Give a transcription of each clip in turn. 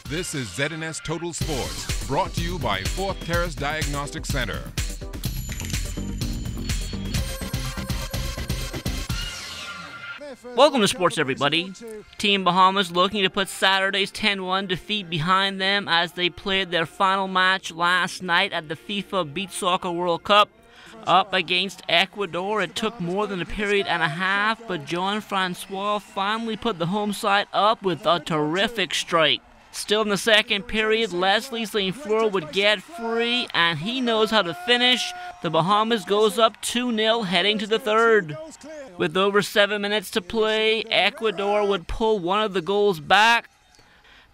This is ZNS Total Sports, brought to you by Fourth Terrace Diagnostic Center. Welcome to sports, everybody. Team Bahamas looking to put Saturday's 10-1 defeat behind them as they played their final match last night at the FIFA Beach Soccer World Cup. Up against Ecuador, it took more than a period and a half, but Jean-Francois finally put the home side up with a terrific strike. Still in the second period, Leslie St. Fleur would get free, and he knows how to finish. The Bahamas goes up 2-0 heading to the third. With over 7 minutes to play, Ecuador would pull one of the goals back.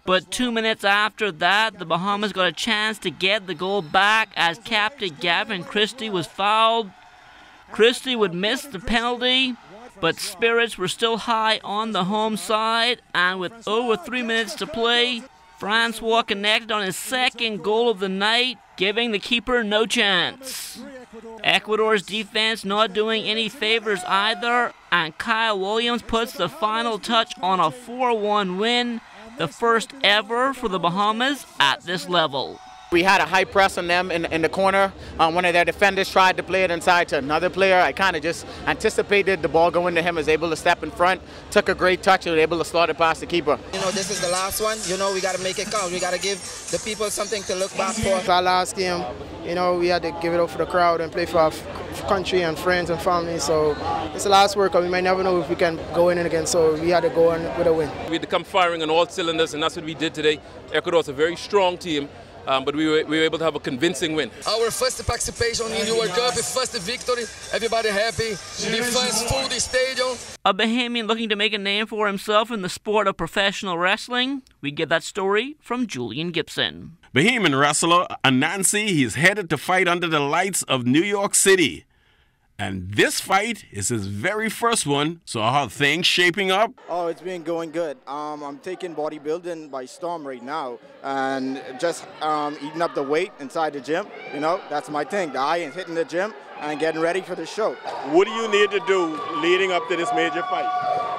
But 2 minutes after that, the Bahamas got a chance to get the goal back as Captain Gavin Christie was fouled. Christie would miss the penalty, but spirits were still high on the home side, and with over 3 minutes to play, Francois connected on his second goal of the night, giving the keeper no chance. Ecuador's defense not doing any favors either, and Kyle Williams puts the final touch on a 4-1 win, the first ever for the Bahamas at this level. We had a high press on them in the corner. One of their defenders tried to play it inside to another player. I kind of just anticipated the ball going to him, was able to step in front, took a great touch, and was able to slot it past the keeper. You know, this is the last one. You know, we got to make it count. We got to give the people something to look back for. Our last game, you know, we had to give it up for the crowd and play for our country and friends and family. So it's the last World Cup. We might never know if we can go in again, so we had to go in with a win. We had to come firing on all cylinders, and that's what we did today. Ecuador's a very strong team. But we were able to have a convincing win. Our first participation in the World Cup, first victory, everybody happy, the fans full the stadium. A Bahamian looking to make a name for himself in the sport of professional wrestling. We get that story from Julian Gibson. Bahamian wrestler Anansi, he's headed to fight under the lights of New York City. And this fight is his very first one, so how are things shaping up? Oh, it's been going good. I'm taking bodybuilding by storm right now, and just eating up the weight inside the gym. You know, that's my thing. The eye is hitting the gym and getting ready for the show. What do you need to do leading up to this major fight?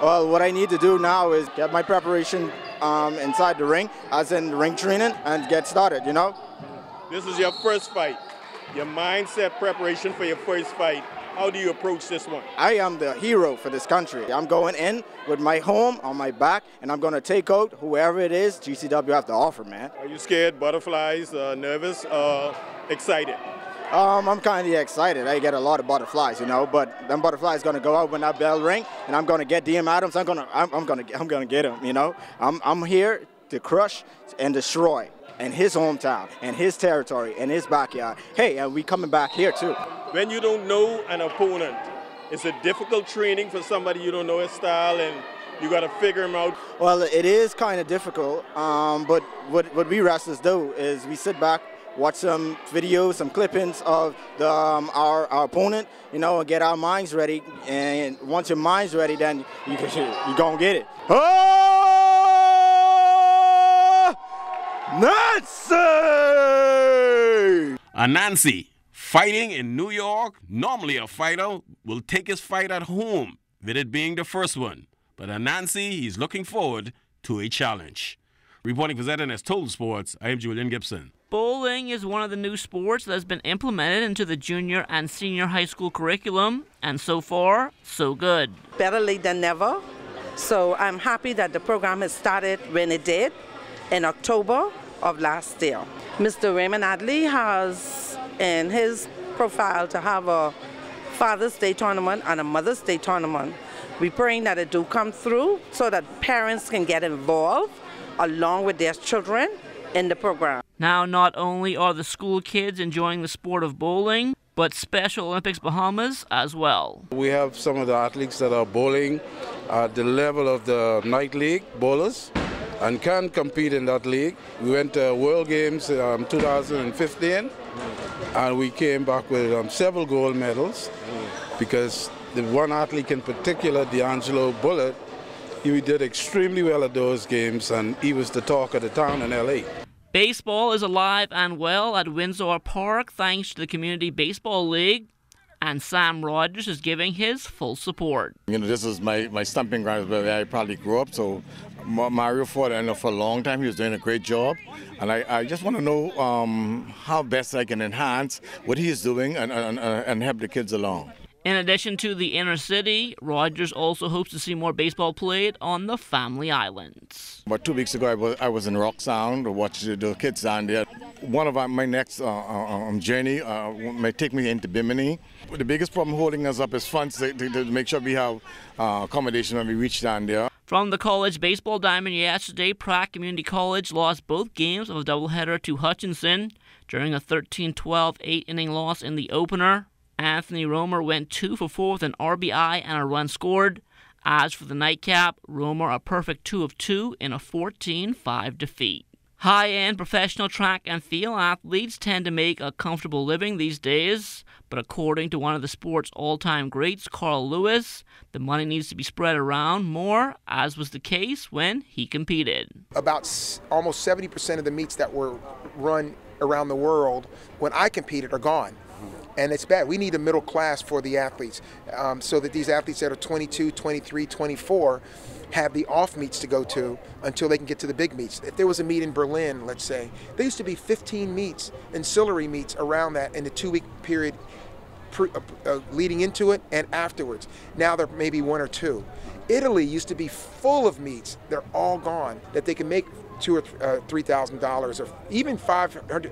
Well, what I need to do now is get my preparation inside the ring, as in ring training, and get started, you know? This is your first fight. Your mindset preparation for your first fight. How do you approach this one? I am the hero for this country. I'm going in with my home on my back, and I'm going to take out whoever it is GCW have to offer, man. Are you scared, butterflies, nervous, excited? I'm kind of excited. I get a lot of butterflies, you know, but them butterflies going to go out when that bell ring, and I'm going to get DM Adams. I'm going to get him, you know. I'm here to crush and destroy in his hometown, and his territory, and his backyard. Hey, and we coming back here too. When you don't know an opponent, it's a difficult training for somebody you don't know his style, and you got to figure him out. Well, it is kind of difficult, but what we wrestlers do is we sit back, watch some videos, some clippings of our opponent, you know, and get our minds ready. And once your mind's ready, then you're going to get it. Oh! Nancy! Anansi, fighting in New York. Normally a fighter will take his fight at home, with it being the first one. But Anansi, he's looking forward to a challenge. Reporting for ZNS Total Sports, I am Julian Gibson. Bowling is one of the new sports that has been implemented into the junior and senior high school curriculum, and so far, so good. Better late than never. So I'm happy that the program has started when it did, in October of last year. Mr. Raymond Adley has in his profile to have a Father's Day tournament and a Mother's Day tournament. We're praying that it do come through so that parents can get involved along with their children in the program. Now, not only are the school kids enjoying the sport of bowling, but Special Olympics Bahamas as well. We have some of the athletes that are bowling at the level of the night league bowlers and can compete in that league. We went to World Games 2015, and we came back with several gold medals because the one athlete in particular, D'Angelo Bullitt, he did extremely well at those games, and he was the talk of the town in L.A. Baseball is alive and well at Windsor Park thanks to the Community Baseball League. And Sam Rogers is giving his full support. You know, this is my stomping ground where I probably grew up, so Mario Ford, I know for a long time he was doing a great job, and I just want to know how best I can enhance what he is doing and help the kids along. In addition to the inner city, Rogers also hopes to see more baseball played on the Family Islands. About 2 weeks ago, I was in Rock Sound to watch the kids down there. One of my next journey may take me into Bimini. The biggest problem holding us up is funds to make sure we have accommodation when we reach down there. From the college baseball diamond yesterday, Pratt Community College lost both games of a doubleheader to Hutchinson during a 13-12 8-inning loss in the opener. Anthony Romer went 2 for 4 with an RBI and a run scored. As for the nightcap, Romer a perfect 2 of 2 in a 14-5 defeat. High-end professional track and field athletes tend to make a comfortable living these days, but according to one of the sport's all-time greats, Carl Lewis, the money needs to be spread around more, as was the case when he competed. About almost 70% of the meets that were run around the world when I competed are gone. And it's bad. We need a middle class for the athletes so that these athletes that are 22, 23, 24 have the off meets to go to until they can get to the big meets. If there was a meet in Berlin, let's say, there used to be 15 meets, ancillary meets around that in the 2-week period leading into it and afterwards. Now there may be 1 or 2. Italy used to be full of meets. They're all gone that they can make $2,000 or $3,000 or even $500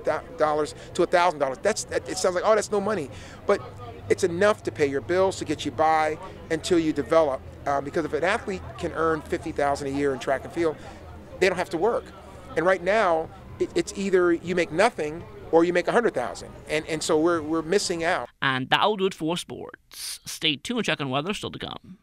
to $1,000. It sounds like, oh, that's no money, but it's enough to pay your bills to get you by until you develop. Because if an athlete can earn $50,000 a year in track and field, they don't have to work. And right now, it's either you make nothing or you make $100,000, and so we're missing out. And that'll do it for sports. Stay tuned, checking weather still to come.